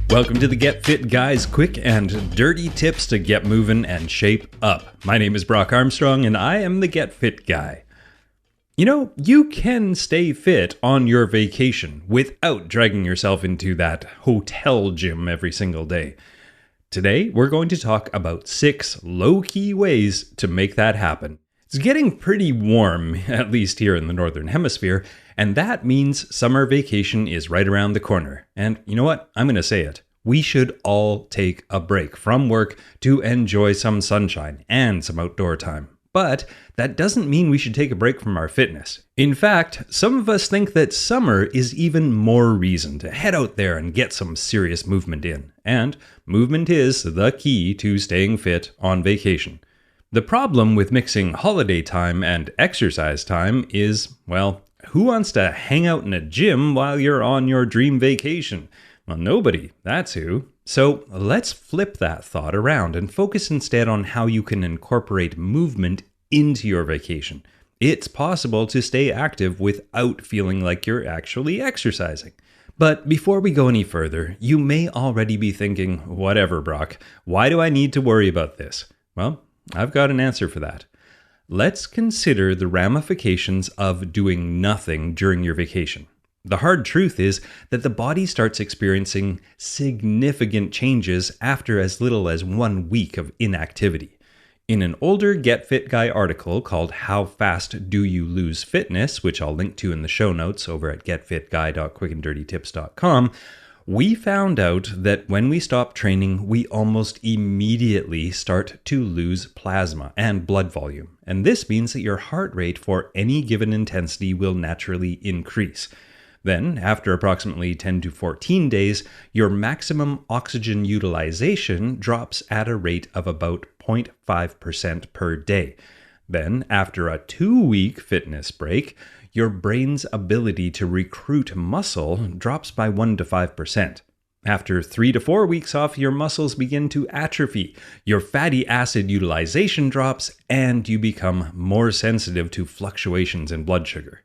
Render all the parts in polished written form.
Welcome to the Get Fit Guys, quick and dirty tips to get moving and shape up. My name is Brock Armstrong and I am the Get Fit Guy. You know, you can stay fit on your vacation without dragging yourself into that hotel gym every single day. Today, we're going to talk about 6 low-key ways to make that happen. It's getting pretty warm, at least here in the Northern Hemisphere, and that means summer vacation is right around the corner. And you know what? I'm going to say it. We should all take a break from work to enjoy some sunshine and some outdoor time. But that doesn't mean we should take a break from our fitness. In fact, some of us think that summer is even more reason to head out there and get some serious movement in. And movement is the key to staying fit on vacation. The problem with mixing holiday time and exercise time is, well, who wants to hang out in a gym while you're on your dream vacation? Well, nobody, that's who. So let's flip that thought around and focus instead on how you can incorporate movement into your vacation. It's possible to stay active without feeling like you're actually exercising. But before we go any further, you may already be thinking, whatever, Brock, why do I need to worry about this? Well, I've got an answer for that. Let's consider the ramifications of doing nothing during your vacation. The hard truth is that the body starts experiencing significant changes after as little as 1 week of inactivity. In an older Get Fit Guy article called How Fast Do You Lose Fitness, which I'll link to in the show notes over at getfitguy.quickanddirtytips.com, we found out that when we stop training, we almost immediately start to lose plasma and blood volume. And this means that your heart rate for any given intensity will naturally increase. Then, after approximately 10 to 14 days, your maximum oxygen utilization drops at a rate of about 0.5% per day. Then, after a 2-week fitness break, your brain's ability to recruit muscle drops by 1 to 5%. After 3 to 4 weeks off, your muscles begin to atrophy, your fatty acid utilization drops, and you become more sensitive to fluctuations in blood sugar.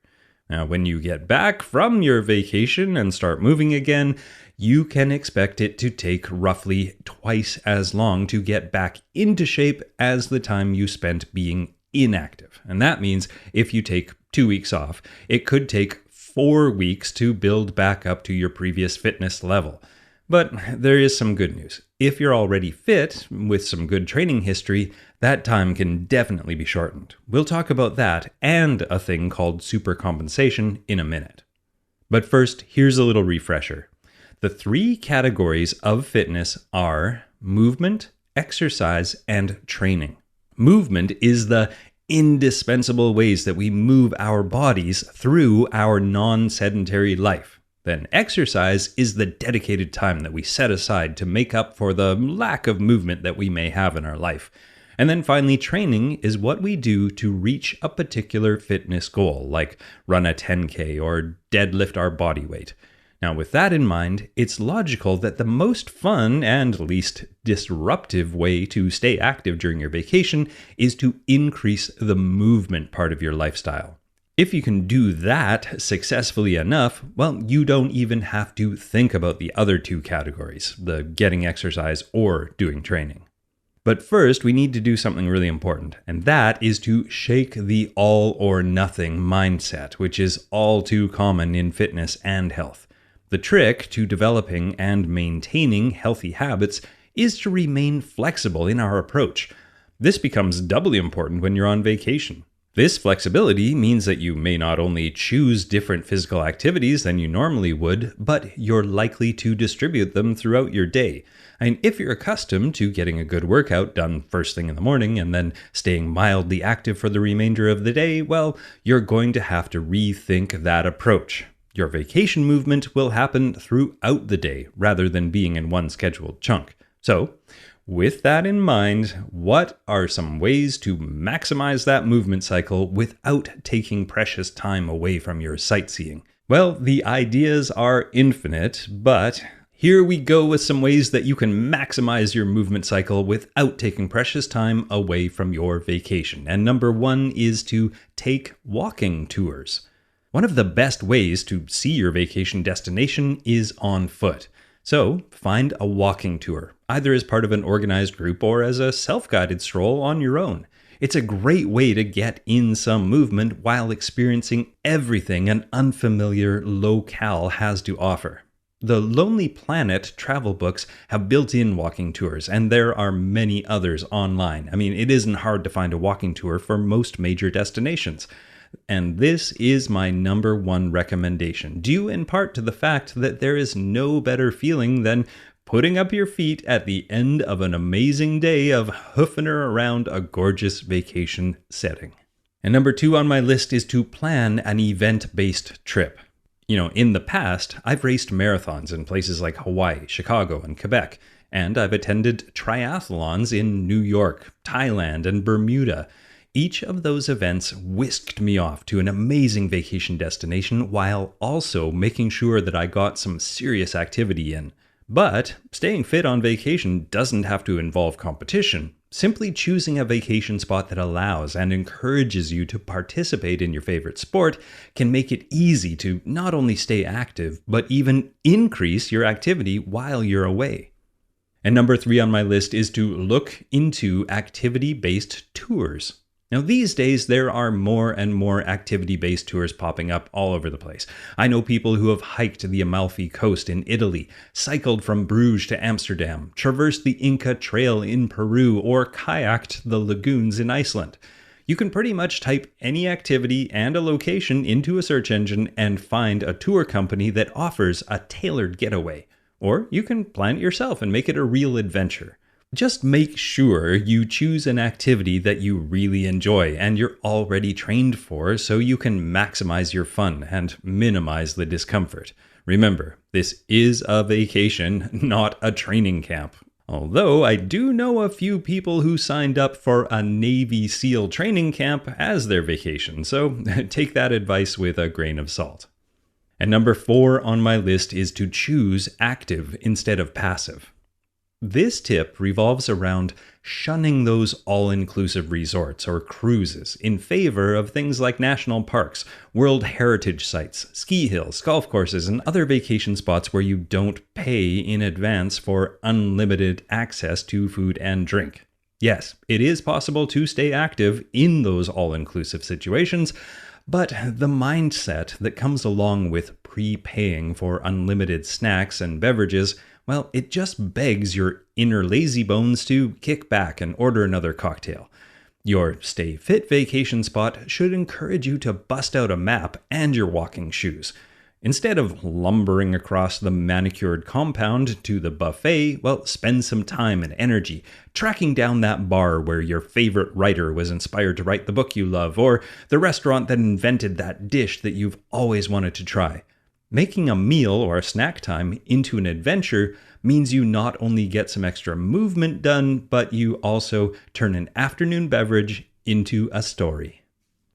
Now, when you get back from your vacation and start moving again, you can expect it to take roughly twice as long to get back into shape as the time you spent being inactive. And that means if you take 2 weeks off, it could take 4 weeks to build back up to your previous fitness level. But there is some good news. If you're already fit with some good training history, that time can definitely be shortened. We'll talk about that and a thing called supercompensation in a minute. But first, here's a little refresher. The 3 categories of fitness are movement, exercise, and training. Movement is the indispensable ways that we move our bodies through our non-sedentary life. Then exercise is the dedicated time that we set aside to make up for the lack of movement that we may have in our life. And then finally, training is what we do to reach a particular fitness goal, like run a 10K or deadlift our body weight. Now, with that in mind, it's logical that the most fun and least disruptive way to stay active during your vacation is to increase the movement part of your lifestyle. If you can do that successfully enough, well, you don't even have to think about the other 2 categories, the getting exercise or doing training. But first, we need to do something really important, and that is to shake the all or nothing mindset, which is all too common in fitness and health. The trick to developing and maintaining healthy habits is to remain flexible in our approach. This becomes doubly important when you're on vacation. This flexibility means that you may not only choose different physical activities than you normally would, but you're likely to distribute them throughout your day. And if you're accustomed to getting a good workout done first thing in the morning and then staying mildly active for the remainder of the day, well, you're going to have to rethink that approach. Your vacation movement will happen throughout the day rather than being in one scheduled chunk. So, with that in mind, what are some ways to maximize that movement cycle without taking precious time away from your sightseeing? Well, the ideas are infinite, but here we go with some ways that you can maximize your movement cycle without taking precious time away from your vacation. And number 1 is to take walking tours. One of the best ways to see your vacation destination is on foot. So find a walking tour, either as part of an organized group or as a self-guided stroll on your own. It's a great way to get in some movement while experiencing everything an unfamiliar locale has to offer. The Lonely Planet travel books have built-in walking tours, and there are many others online. I mean, it isn't hard to find a walking tour for most major destinations. And this is my number one recommendation, due in part to the fact that there is no better feeling than putting up your feet at the end of an amazing day of hoofing her around a gorgeous vacation setting. And number 2 on my list is to plan an event-based trip. In the past, I've raced marathons in places like Hawaii, Chicago, and Quebec, and I've attended triathlons in New York, Thailand, and Bermuda. Each of those events whisked me off to an amazing vacation destination while also making sure that I got some serious activity in. But staying fit on vacation doesn't have to involve competition. Simply choosing a vacation spot that allows and encourages you to participate in your favorite sport can make it easy to not only stay active, but even increase your activity while you're away. And number 3 on my list is to look into activity-based tours. Now, these days, there are more and more activity-based tours popping up all over the place. I know people who have hiked the Amalfi Coast in Italy, cycled from Bruges to Amsterdam, traversed the Inca Trail in Peru, or kayaked the lagoons in Iceland. You can pretty much type any activity and a location into a search engine and find a tour company that offers a tailored getaway. Or you can plan it yourself and make it a real adventure. Just make sure you choose an activity that you really enjoy and you're already trained for so you can maximize your fun and minimize the discomfort. Remember, this is a vacation, not a training camp. Although I do know a few people who signed up for a Navy SEAL training camp as their vacation, so take that advice with a grain of salt. And number 4 on my list is to choose active instead of passive. This tip revolves around shunning those all-inclusive resorts or cruises in favor of things like national parks, World Heritage sites, ski hills, golf courses, and other vacation spots where you don't pay in advance for unlimited access to food and drink. Yes, it is possible to stay active in those all-inclusive situations, but the mindset that comes along with prepaying for unlimited snacks and beverages, well, it just begs your inner lazy bones to kick back and order another cocktail. Your Stay Fit vacation spot should encourage you to bust out a map and your walking shoes. Instead of lumbering across the manicured compound to the buffet, well, spend some time and energy tracking down that bar where your favorite writer was inspired to write the book you love, or the restaurant that invented that dish that you've always wanted to try. Making a meal or a snack time into an adventure means you not only get some extra movement done, but you also turn an afternoon beverage into a story.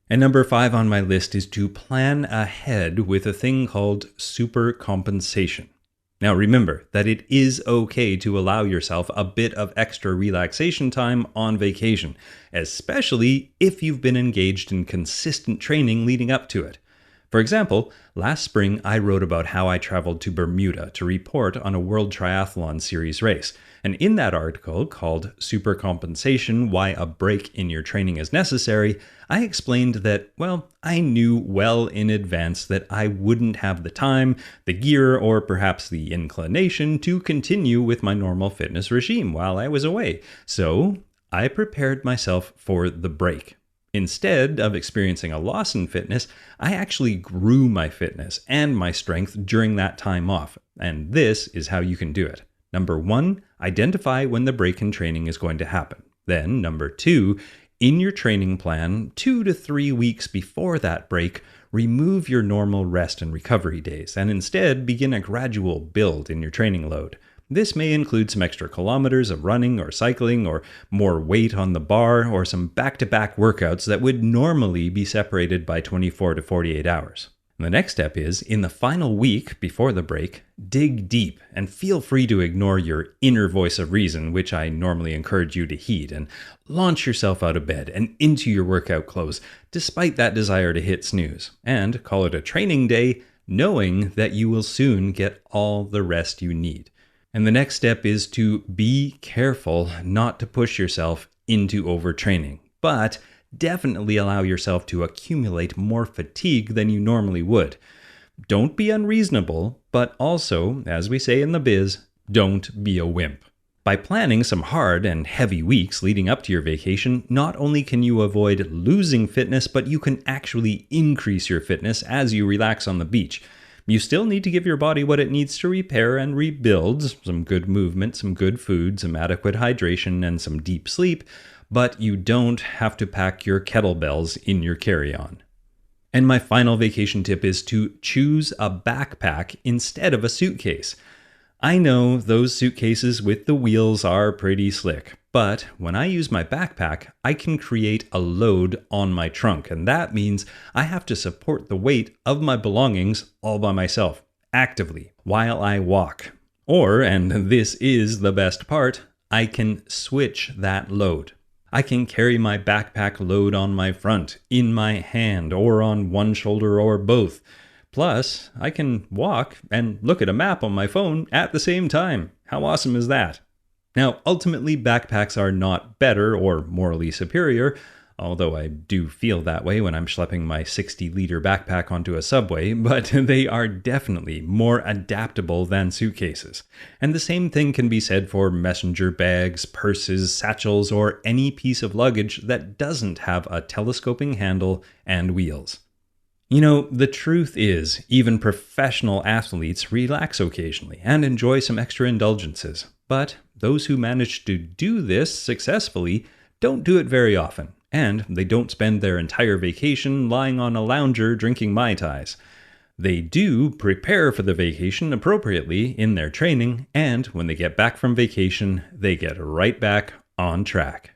And number 5 on my list is to plan ahead with a thing called super compensation. Now remember that it is okay to allow yourself a bit of extra relaxation time on vacation, especially if you've been engaged in consistent training leading up to it. For example, last spring I wrote about how I traveled to Bermuda to report on a World Triathlon Series race. And in that article called Super Compensation: Why a Break in Your Training is Necessary, I explained that, well, I knew well in advance that I wouldn't have the time, the gear, or perhaps the inclination to continue with my normal fitness regime while I was away. So I prepared myself for the break. Instead of experiencing a loss in fitness, I actually grew my fitness and my strength during that time off. And this is how you can do it. Number 1, identify when the break in training is going to happen. Then, number 2, in your training plan, 2 to 3 weeks before that break, remove your normal rest and recovery days and instead begin a gradual build in your training load. This may include some extra kilometers of running or cycling, or more weight on the bar, or some back-to-back workouts that would normally be separated by 24 to 48 hours. The next step is, in the final week before the break, dig deep and feel free to ignore your inner voice of reason, which I normally encourage you to heed, and launch yourself out of bed and into your workout clothes, despite that desire to hit snooze, and call it a training day, knowing that you will soon get all the rest you need. And the next step is to be careful not to push yourself into overtraining, but definitely allow yourself to accumulate more fatigue than you normally would. Don't be unreasonable, but also, as we say in the biz, don't be a wimp. By planning some hard and heavy weeks leading up to your vacation, not only can you avoid losing fitness, but you can actually increase your fitness as you relax on the beach. You still need to give your body what it needs to repair and rebuild, some good movement, some good food, some adequate hydration, and some deep sleep, but you don't have to pack your kettlebells in your carry-on. And my final vacation tip is to choose a backpack instead of a suitcase. I know those suitcases with the wheels are pretty slick, but when I use my backpack, I can create a load on my trunk, and that means I have to support the weight of my belongings all by myself, actively, while I walk. Or, and this is the best part, I can switch that load. I can carry my backpack load on my front, in my hand, or on one shoulder or both. Plus, I can walk and look at a map on my phone at the same time. How awesome is that? Now, ultimately, backpacks are not better or morally superior, although I do feel that way when I'm schlepping my 60-liter backpack onto a subway, but they are definitely more adaptable than suitcases. And the same thing can be said for messenger bags, purses, satchels, or any piece of luggage that doesn't have a telescoping handle and wheels. You know, the truth is, even professional athletes relax occasionally and enjoy some extra indulgences. But those who manage to do this successfully don't do it very often, and they don't spend their entire vacation lying on a lounger drinking Mai Tais. They do prepare for the vacation appropriately in their training, and when they get back from vacation, they get right back on track.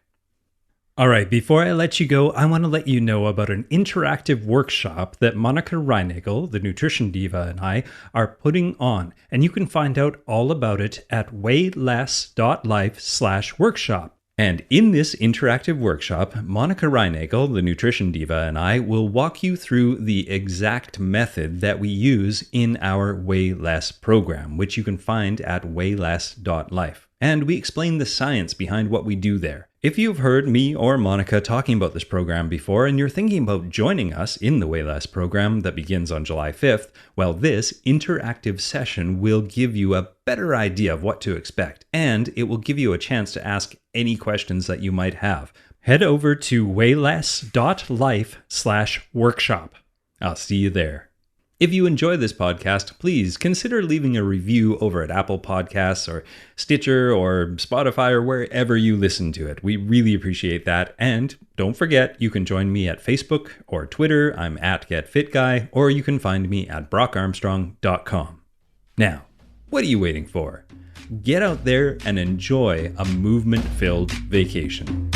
All right, before I let you go, I want to let you know about an interactive workshop that Monica Reinagel, the nutrition diva, and I are putting on. And you can find out all about it at wayless.life/workshop. And in this interactive workshop, Monica Reinagel, the nutrition diva, and I will walk you through the exact method that we use in our Way Less program, which you can find at wayless.life. And we explain the science behind what we do there. If you've heard me or Monica talking about this program before and you're thinking about joining us in the Way Less program that begins on July 5th, well, this interactive session will give you a better idea of what to expect, and it will give you a chance to ask any questions that you might have. Head over to wayless.life/workshop. I'll see you there. If you enjoy this podcast, please consider leaving a review over at Apple Podcasts or Stitcher or Spotify or wherever you listen to it. We really appreciate that. And don't forget, you can join me at Facebook or Twitter. I'm at GetFitGuy, or you can find me at brockarmstrong.com. Now, what are you waiting for? Get out there and enjoy a movement-filled vacation.